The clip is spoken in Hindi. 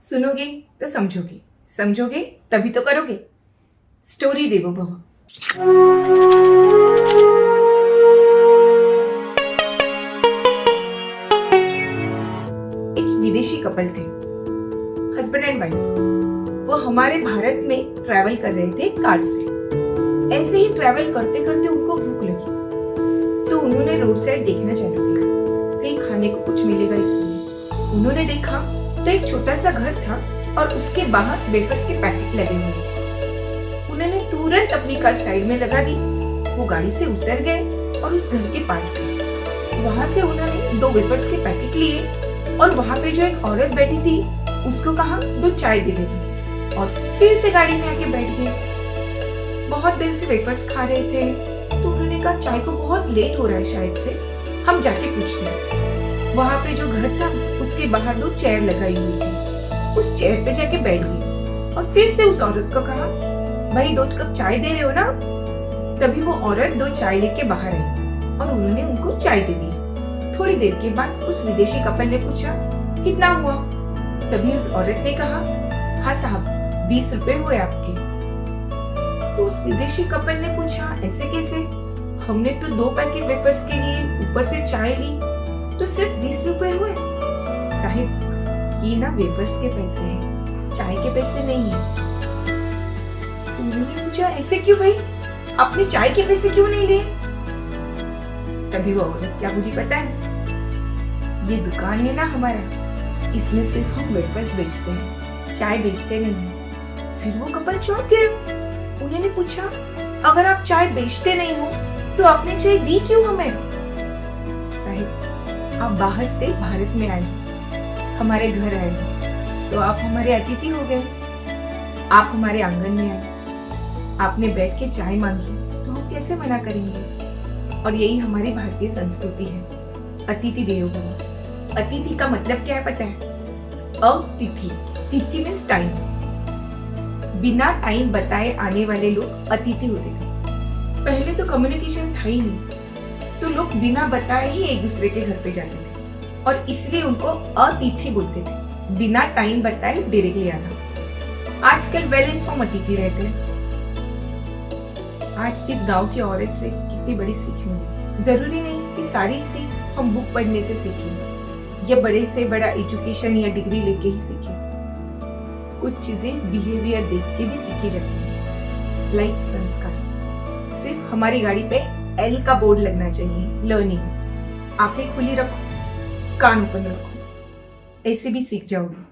सुनोगे तो समझोगे, समझोगे तभी तो करोगे। स्टोरी देवो भव। एक विदेशी कपल थे, हस्बैंड एंड वाइफ। वो हमारे भारत में ट्रैवल कर रहे थे कार से। ऐसे ही ट्रैवल करते करते उनको भूख लगी, तो उन्होंने रोड साइड देखना चालू किया, कहीं खाने को कुछ मिलेगा। इसलिए उन्होंने देखा तो एक छोटा सा घर था और उसके बाहर वेफर्स के पैकेट लगे हुए थे। उन्होंने तुरंत अपनी कार साइड में लगा दी। वो गाड़ी से उतर गए और उस घर के पास गए। वहां से उन्होंने 2 वेफर्स के पैकेट लिए और वहां पे जो एक औरत बैठी थी उसको कहा 2 चाय दे दे, और फिर से गाड़ी में आके बैठ गए। बहुत देर से वेफर्स खा रहे थे, तो उन्होंने कहा चाय को बहुत लेट हो रहा है, शायद से हम जाके पूछते हैं। वहां पे जो घर था उसके बाहर 2 चेयर लगाई हुई थी। उस चेयर पे जाके बैठ गई और फिर से उस औरत को कहा, भाई 2 कप चाय दे रहे हो ना? तभी वो औरत 2 चाय लेके बाहर आई और उन्होंने उनको चाय दे दी। थोड़ी देर के बाद उस विदेशी कपल ने पूछा, कितना हुआ? तभी उस औरत ने कहा, हाँ साहब 20 रुपए हुए आपके। तो उस विदेशी कपल ने पूछा, ऐसे कैसे? हमने तो 2 पैकेट वेफर्स के लिए ऊपर से चाय ली, तो सिर्फ 20 रुपए हुए। साहिब ये ना वेफर्स के पैसे हैं, चाय के पैसे नहीं है। उन्होंने पूछा, ऐसे क्यों भाई, आपने चाय के पैसे क्यों नहीं लिए? तभी वो औरत क्या बोली पता है? ये दुकान है ना हमारा, इसमें सिर्फ हम वेफर्स बेचते हैं, चाय बेचते नहीं। फिर वो कपल चौंक गए। उन्होंने पूछा, अगर आप चाय बेचते नहीं हो तो आपने चाय दी क्यों हमें? साहिब आप बाहर से भारत में आए, हमारे घर आए, तो आप हमारे अतिथि हो गए। आप हमारे आंगन में आए, आपने बैठ के चाय मांगी, तो हम कैसे मना करेंगे? और यही हमारी भारतीय संस्कृति है, अतिथि देवो भव। अतिथि का मतलब क्या है पता है? अतिथि, तिथि मीन्स टाइम। बिना टाइम बताए आने वाले लोग अतिथि होते थे। पहले तो कम्युनिकेशन था ही नहीं, तो लोग बिना बताए ही एक दूसरे के घर पे जाते थे और इसलिए उनको अतिथि बोलते थे, बिना टाइम बताए डायरेक्टली आना। आजकल वेल इन्फॉर्म अतिथि रहते हैं। आज इस गांव की औरत से कितनी बड़ी सीख मिली। जरूरी नहीं कि सारी सीख हम बुक पढ़ने से सीखें या बड़े से बड़ा एजुकेशन या डिग्री लेके ही सीखें। कुछ चीजें बिहेवियर देख के भी सीखी जाती है, लाइक संस्कार। सिर्फ हमारी गाड़ी पे L का बोर्ड लगना चाहिए, लर्निंग। आंखें खुली रखो, कान ओपन रखो, ऐसे भी सीख जाओगे।